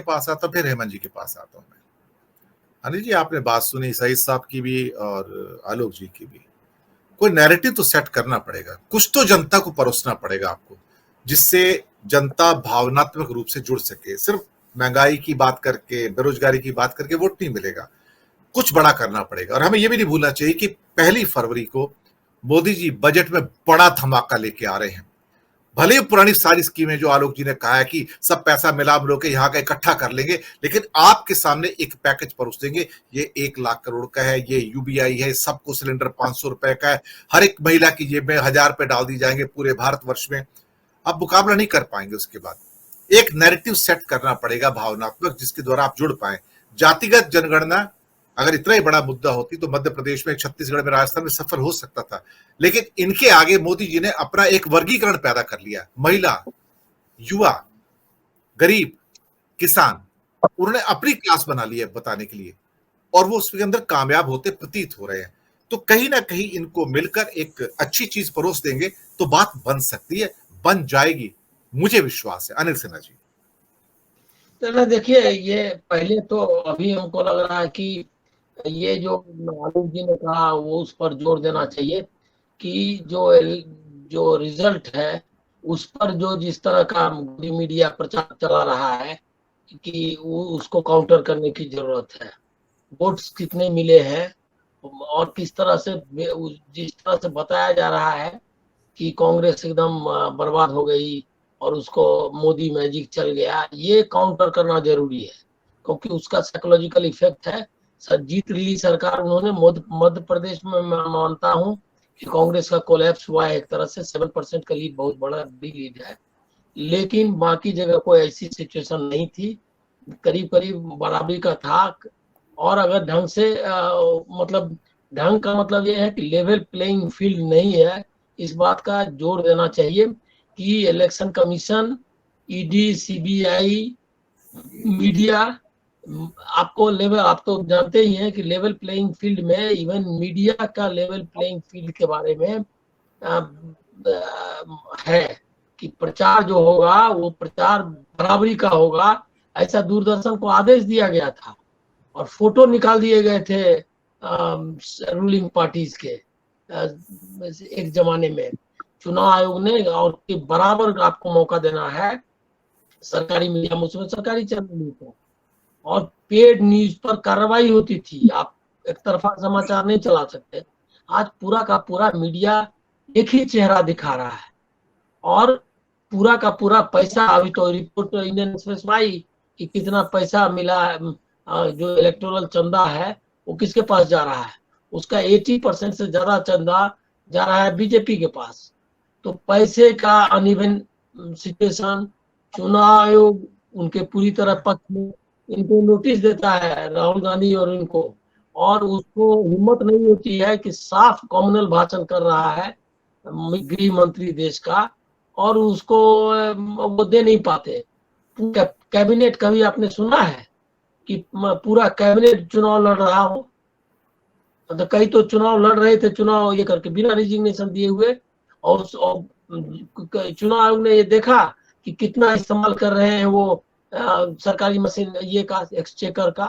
पास आता हूँ, फिर हेमंत जी के पास आता हूँ मैं। अनिल जी, आपने बात सुनी सईद साहब की भी और आलोक जी की भी। कोई नैरेटिव तो सेट करना पड़ेगा, कुछ तो जनता को परोसना पड़ेगा आपको, जिससे जनता भावनात्मक रूप से जुड़ सके। सिर्फ महंगाई की बात करके, बेरोजगारी की बात करके वोट नहीं मिलेगा, कुछ बड़ा करना पड़ेगा। और हमें यह भी नहीं भूलना चाहिए कि 1 फरवरी को मोदी जी बजट में बड़ा धमाका लेके आ रहे हैं। भले ही पुरानी सारी स्कीमें जो आलोक जी ने कहा है कि सब पैसा मिला मिलो के यहाँ का इकट्ठा कर लेंगे, लेकिन आपके सामने एक पैकेज परोस देंगे। ये 1 लाख करोड़ का है, ये यूबीआई है, सबको सिलेंडर 500 रुपए का है, हर एक महिला की जेब में 1000 रुपए डाल दी जाएंगे पूरे भारतवर्ष में। आप मुकाबला नहीं कर पाएंगे। उसके बाद एक नैरेटिव सेट करना पड़ेगा भावनात्मक, जिसके द्वारा आप जुड़ पाए। जातिगत जनगणना अगर इतना ही बड़ा मुद्दा होती तो मध्य प्रदेश में, छत्तीसगढ़ में, राजस्थान में सफल हो सकता था। लेकिन इनके आगे मोदी जी ने अपना एक वर्गीकरण पैदा कर लिया। महिला, युवा, गरीब, किसान, उन्होंने अपनी क्लास बना ली है बताने के लिए, और वो उसके अंदर कामयाब होते प्रतीत हो रहे हैं। तो कहीं ना कहीं इनको मिलकर एक अच्छी चीज परोस देंगे तो बात बन सकती है, बन जाएगी, मुझे विश्वास है। अनिल सिन्हा जी। चलो देखिए, ये पहले तो अभी हमको लग रहा है कि ये जो आलोक जी ने कहा वो उस पर जोर देना चाहिए कि जो रिजल्ट है उस पर जो जिस तरह का मीडिया प्रचार चला रहा है कि वो उसको काउंटर करने की जरूरत है। वोट्स कितने मिले हैं और किस तरह से, जिस तरह से बताया जा रहा है कि कांग्रेस एकदम बर्बाद हो गई और उसको मोदी मैजिक चल गया, ये काउंटर करना जरूरी है क्योंकि उसका साइकोलॉजिकल इफेक्ट है। सर जीत ली सरकार उन्होंने, मध्य प्रदेश में मैं मानता हूं कि कांग्रेस का कोलैप्स हुआ है। एक तरह से 7% का लीड बहुत बड़ा लीड है, लेकिन बाकी जगह कोई ऐसी सिचुएशन नहीं थी, करीब करीब बराबरी का था। और अगर ढंग से मतलब ढंग का मतलब ये है कि लेवल प्लेइंग फील्ड नहीं है, इस बात का जोर देना चाहिए कि election commission, ED, CBI, media, आपको लेवल, आप तो जानते ही हैं कि लेवल प्लेइंग फील्ड में इवन मीडिया का लेवल प्लेइंग फील्ड के बारे में है कि प्रचार जो होगा वो प्रचार बराबरी का होगा। ऐसा दूरदर्शन को आदेश दिया गया था और फोटो निकाल दिए गए थे रूलिंग पार्टीज के एक जमाने में। चुनाव आयोग ने और कि बराबर आपको मौका देना है सरकारी मीडिया में, उसमें सरकारी चैनल पर और पेड न्यूज पर कार्रवाई होती थी। आप एक तरफा समाचार नहीं चला सकते। आज पूरा का पूरा मीडिया एक ही चेहरा दिखा रहा है और पूरा का पूरा पैसा, अभी तो रिपोर्ट इंडियन एक्सप्रेस में आई कि कितना पैसा मिला है, जो इलेक्टोरल चंदा है वो किसके पास जा रहा है, उसका 80% से ज्यादा चंदा जा रहा है बीजेपी के पास। तो पैसे का अनइवन सिचुएशन, चुनाव आयोग उनके पूरी तरह पक्ष में, इनको नोटिस देता है राहुल गांधी और इनको, और उसको हिम्मत नहीं होती है कि साफ कॉमनल भाषण कर रहा है गृह मंत्री देश का, और उसको वो दे नहीं पाते। कैबिनेट कभी आपने सुना है कि पूरा कैबिनेट चुनाव लड़ रहा हो? तो कई तो चुनाव लड़ रहे थे, चुनाव ये करके बिना रिजिग्नेशन दिए हुए, और चुनाव आयोग ने ये देखा कि कितना इस्तेमाल कर रहे हैं वो सरकारी मशीन ये का, एक्सचेकर का।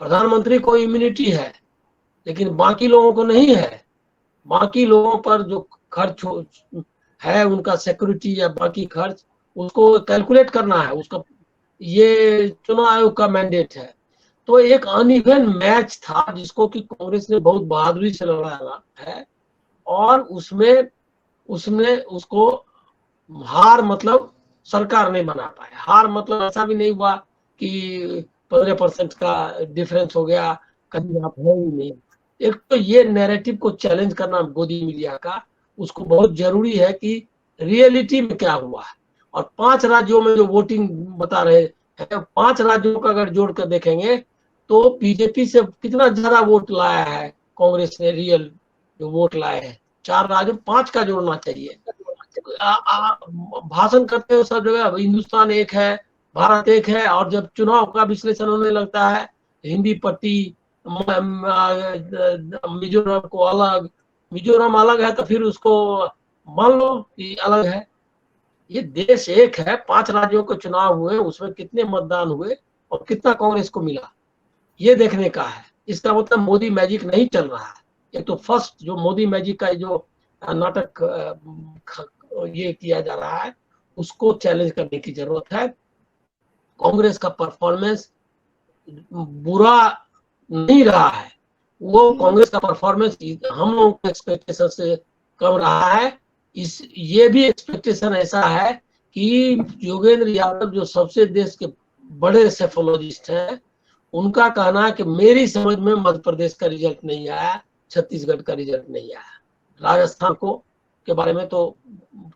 प्रधानमंत्री को इम्यूनिटी है लेकिन बाकी लोगों को नहीं है। बाकी लोगों पर जो खर्च है उनका सिक्योरिटी या बाकी खर्च, उसको कैलकुलेट करना है, उसका ये चुनाव आयोग का मैंडेट है। तो एक अनइवन मैच था जिसको कि कांग्रेस ने बहुत बहादुरी से लड़ा है, और उसमें उसने उसको हार मतलब सरकार नहीं बना पाया। हार मतलब ऐसा भी नहीं हुआ कि 15% का डिफरेंस हो गया, कहीं आप है ही नहीं। एक तो ये नैरेटिव को चैलेंज करना गोदी मीडिया का, उसको बहुत जरूरी है कि रियलिटी में क्या हुआ है। और 5 राज्यों में जो वोटिंग बता रहे हैं, 5 राज्यों का अगर जोड़ कर देखेंगे तो बीजेपी से कितना ज्यादा वोट लाया है कांग्रेस ने, रियल जो वोट लाए हैं 4 राज्यों, 5 का जोड़ना चाहिए। भाषण करते हो सब जगह हिंदुस्तान एक है, भारत एक है, और जब चुनाव का विश्लेषण होने लगता है हिंदी पट्टी, मिजोरम को अलग, मिजोरम अलग है तो फिर उसको मान लो कि अलग है। ये देश एक है, 5 राज्यों के चुनाव हुए, उसमें कितने मतदान हुए और कितना कांग्रेस को मिला, ये देखने का है। इसका मतलब मोदी मैजिक नहीं चल रहा है। ये तो फर्स्ट जो मोदी मैजिक का जो नाटक ये किया जा रहा है, उसको चैलेंज करने की जरूरत है। कांग्रेस का परफॉर्मेंस बुरा नहीं रहा है, वो कांग्रेस का परफॉर्मेंस हम लोगों के एक्सपेक्टेशन से कम रहा है। ये भी एक्सपेक्टेशन ऐसा है कि योगेंद्र यादव जो सबसे देश के बड़े सेफोलॉजिस्ट हैं, उनका कहना है कि मेरी समझ में मध्य प्रदेश का रिजल्ट नहीं आया, छत्तीसगढ़ का रिजल्ट नहीं आया। राजस्थान को के बारे में तो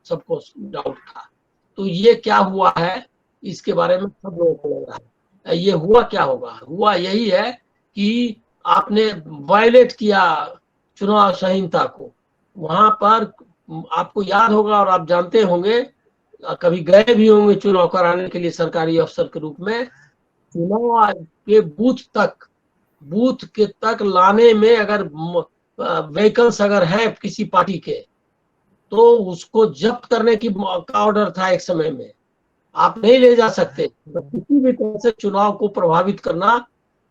सबको डाउट था। तो ये क्या हुआ है, इसके बारे में सब लोगों को लग रहा है। ये हुआ क्या होगा, हुआ यही है कि आपने वायलेट किया चुनाव संहिता को। वहां पर आपको याद होगा और आप जानते होंगे, कभी गए भी होंगे चुनाव कराने के लिए सरकारी अफसर के रूप में, चुनाव के बूथ के तक लाने में अगर व्हीकल्स अगर है किसी पार्टी के, तो उसको जब्त करने की का ऑर्डर था एक समय में। आप नहीं ले जा सकते। तो किसी भी तरह से चुनाव को प्रभावित करना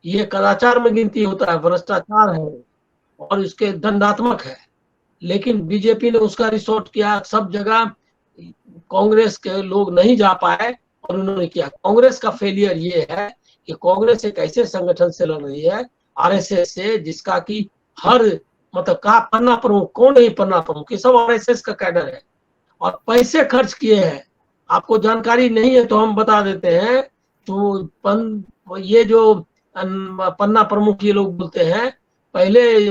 ये कदाचार में गिनती होता है, भ्रष्टाचार है और इसके दंडात्मक है। लेकिन बीजेपी ने उसका रिसोर्ट किया, सब जगह कांग्रेस के लोग नहीं जा पाए और उन्होंने किया। कांग्रेस का फेलियर ये है कि कांग्रेस एक ऐसे संगठन से लड़ रही है, आरएसएस से, जिसका कि हर मतलब कहा पन्ना प्रमुख, कौन नहीं पन्ना प्रमुख, ये सब आरएसएस का कैडर है और पैसे खर्च किए हैं। आपको जानकारी नहीं है तो हम बता देते हैं। तो ये जो पन्ना प्रमुख ये लोग बोलते हैं, पहले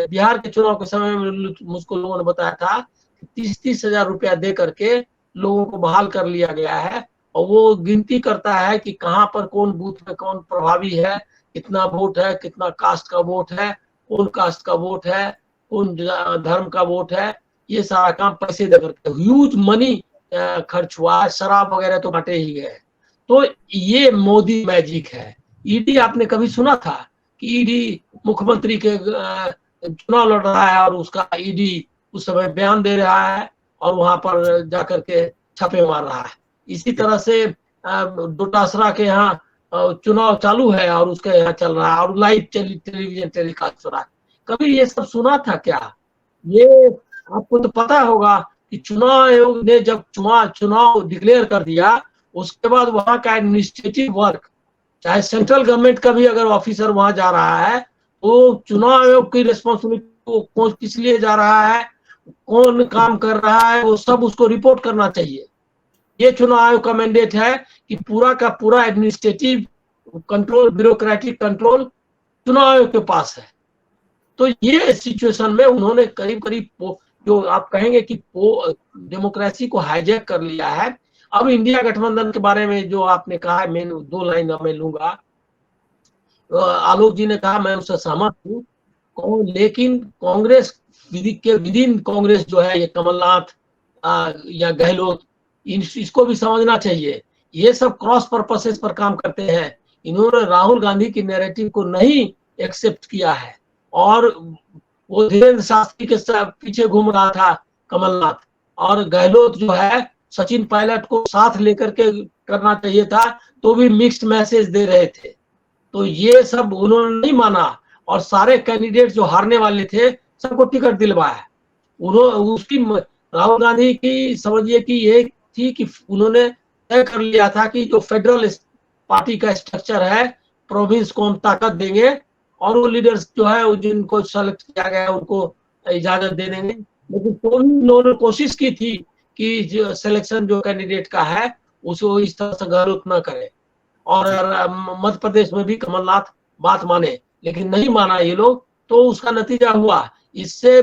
बिहार के चुनाव के समय में मुझको लोगों ने बताया था कि 30-30 हजार रुपया दे करके लोगों को बहाल कर लिया गया है और वो गिनती करता है कि कहाँ पर कौन बूथ में कौन प्रभावी है, कितना वोट है, कितना कास्ट का वोट है, कौन कास्ट का वोट है, कौन धर्म का वोट है। ये सारा काम पैसे दे करके ह्यूज मनी खर्च हुआ है। शराब वगैरह तो बांटे ही गए। तो ये मोदी मैजिक है। ईडी आपने कभी सुना था कि ईडी मुख्यमंत्री के चुनाव लड़ रहा है और उसका ईडी उस समय बयान दे रहा है और वहां पर जाकर के छापे मार रहा है। इसी तरह से डोटासरा के यहाँ चुनाव चालू है और उसके यहाँ चल रहा है और लाइव टेलीविजन टेलीकास्ट हो रहा है। कभी ये सब सुना था क्या? ये आपको तो पता होगा कि चुनाव आयोग ने जब चुनाव डिक्लेयर कर दिया, उसके बाद वहां का एडमिनिस्ट्रेटिव वर्क, चाहे सेंट्रल गवर्नमेंट का भी अगर ऑफिसर वहां जा रहा है तो चुनाव आयोग की रिस्पॉन्सिबिलिटी कौन किस लिए जा रहा है, कौन काम कर रहा है, वो सब उसको रिपोर्ट करना चाहिए। ये चुनाव आयोग का मैंडेट है कि पूरा का पूरा एडमिनिस्ट्रेटिव कंट्रोल, ब्यूरोक्रेटिक कंट्रोल चुनाव आयोग के पास है। तो ये सिचुएशन में उन्होंने करीब करीब जो आप कहेंगे कि डेमोक्रेसी को हाईजैक कर लिया है। अब इंडिया गठबंधन के बारे में जो आपने कहा है, मैं 2 लाइन मैं लूंगा। आलोक जी ने कहा, मैं उससे सहमत हूँ, लेकिन कांग्रेस विदिन कांग्रेस जो है, ये कमलनाथ या गहलोत, इसको भी समझना चाहिए। ये सब क्रॉस पर्पसेस पर काम करते हैं। इन्होंने राहुल गांधी की नैरेटिव को नहीं एक्सेप्ट किया है और वो धीरेन्द्र शास्त्री के पीछे घूम रहा था कमलनाथ, और गहलोत जो है सचिन पायलट को साथ लेकर के करना चाहिए था तो भी मिक्स्ड मैसेज दे रहे थे। तो ये सब उन्होंने नहीं माना और सारे कैंडिडेट जो हारने वाले थे सबको टिकट दिलवाया। उन्होंने उसकी राहुल गांधी की समझिए कि ये थी कि उन्होंने तय कर लिया था कि जो फेडरल पार्टी का स्ट्रक्चर है, प्रोविंस को हम ताकत देंगे और वो लीडर्स जो है जिनको सेलेक्ट किया गया उनको इजाजत दे देंगे। लेकिन तो भी उन्होंने कोशिश की थी कि जो सिलेक्शन जो कैंडिडेट का है उसको इस तरह से गलत न करे और मध्य प्रदेश में भी कमलनाथ बात माने, लेकिन नहीं माना ये लोग। तो उसका नतीजा हुआ, इससे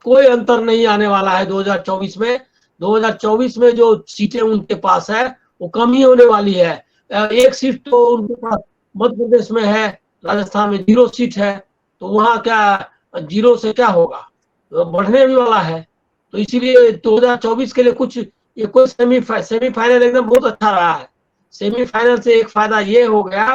कोई अंतर नहीं आने वाला है 2024 में। 2024 में जो सीटें उनके पास है वो कम ही होने वाली है। एक सीट तो उनके पास मध्य प्रदेश में है, राजस्थान में 0 सीट है, तो वहां क्या 0 से क्या होगा, तो बढ़ने भी वाला है। तो इसीलिए 2024 के लिए कुछ ये कोई सेमीफाइनल एकदम बहुत अच्छा रहा है। सेमीफाइनल से एक फायदा ये हो गया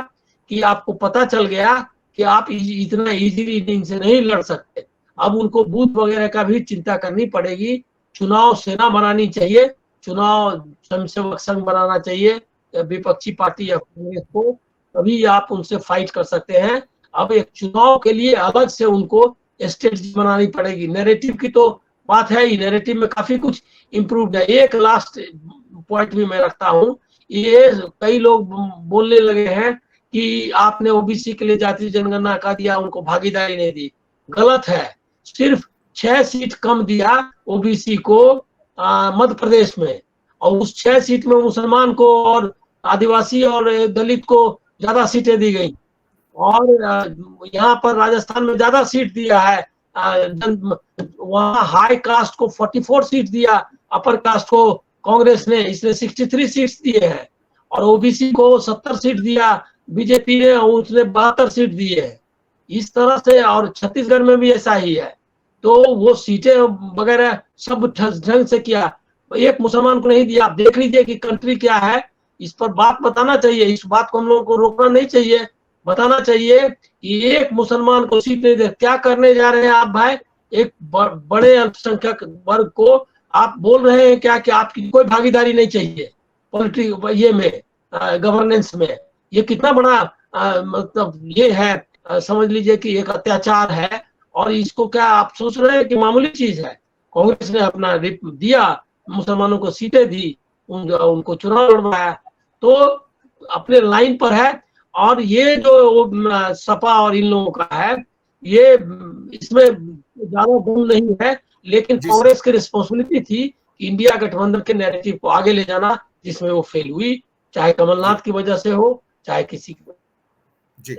कि आपको पता चल गया कि आप इतना इजीली इनसे नहीं लड़ सकते। अब उनको बूथ वगैरह का भी चिंता करनी पड़ेगी, चुनाव सेना बनानी चाहिए चुनाव स्वयंसेवक संघ बनाना चाहिए विपक्षी पार्टी या कांग्रेस को, तभी आप उनसे फाइट कर सकते हैं। अब एक चुनाव के लिए अलग से उनको स्ट्रेटजी बनानी पड़ेगी। नैरेटिव की तो बात है ही, नैरेटिव में काफी कुछ इम्प्रूव्ड है। एक लास्ट पॉइंट भी मैं रखता हूँ, ये कई लोग बोलने लगे हैं कि आपने ओबीसी के लिए जातीय जनगणना का दिया, उनको भागीदारी नहीं दी। गलत है। सिर्फ 6 सीट कम दिया ओबीसी को मध्य प्रदेश में, और उस 6 सीट में मुसलमान को और आदिवासी और दलित को ज्यादा सीटें दी गई। और यहाँ पर राजस्थान में ज्यादा सीट दिया है, वहाँ हाई कास्ट को 44 सीट दिया, अपर कास्ट को कांग्रेस ने, इसने 63 सीट दिए हैं। और ओबीसी को 70 सीट दिया बीजेपी ने, उसने 72 सीट दी है। इस तरह से, और छत्तीसगढ़ में भी ऐसा ही है। तो वो सीटें वगैरह सब ढंग से किया, एक मुसलमान को नहीं दिया। आप देख लीजिए कि कंट्री क्या है, इस पर बात बताना चाहिए। इस बात को हम लोगों को रोकना नहीं चाहिए, बताना चाहिए कि एक मुसलमान को सीट नहीं दे। क्या करने जा रहे हैं आप भाई? एक बड़े अल्पसंख्यक वर्ग को आप बोल रहे हैं क्या कि आपकी कोई भागीदारी नहीं चाहिए पॉलिटिक ये में, गवर्नेंस में। ये कितना बड़ा मतलब ये है, समझ लीजिए कि एक अत्याचार है। और इसको क्या आप सोच रहे हैं कि मामूली चीज है? कांग्रेस ने अपना दिया, मुसलमानों को सीटें दी, उनको चुनाव लड़वाया, तो अपने लाइन पर है। और ये जो सपा और इन लोगों का है, ये इसमें ज्यादा गुण नहीं है, लेकिन कांग्रेस की रिस्पॉन्सिबिलिटी थी कि इंडिया गठबंधन के नैरेटिव को आगे ले जाना, जिसमें वो फेल हुई, चाहे कमलनाथ की वजह से हो, चाहे किसी की। जी।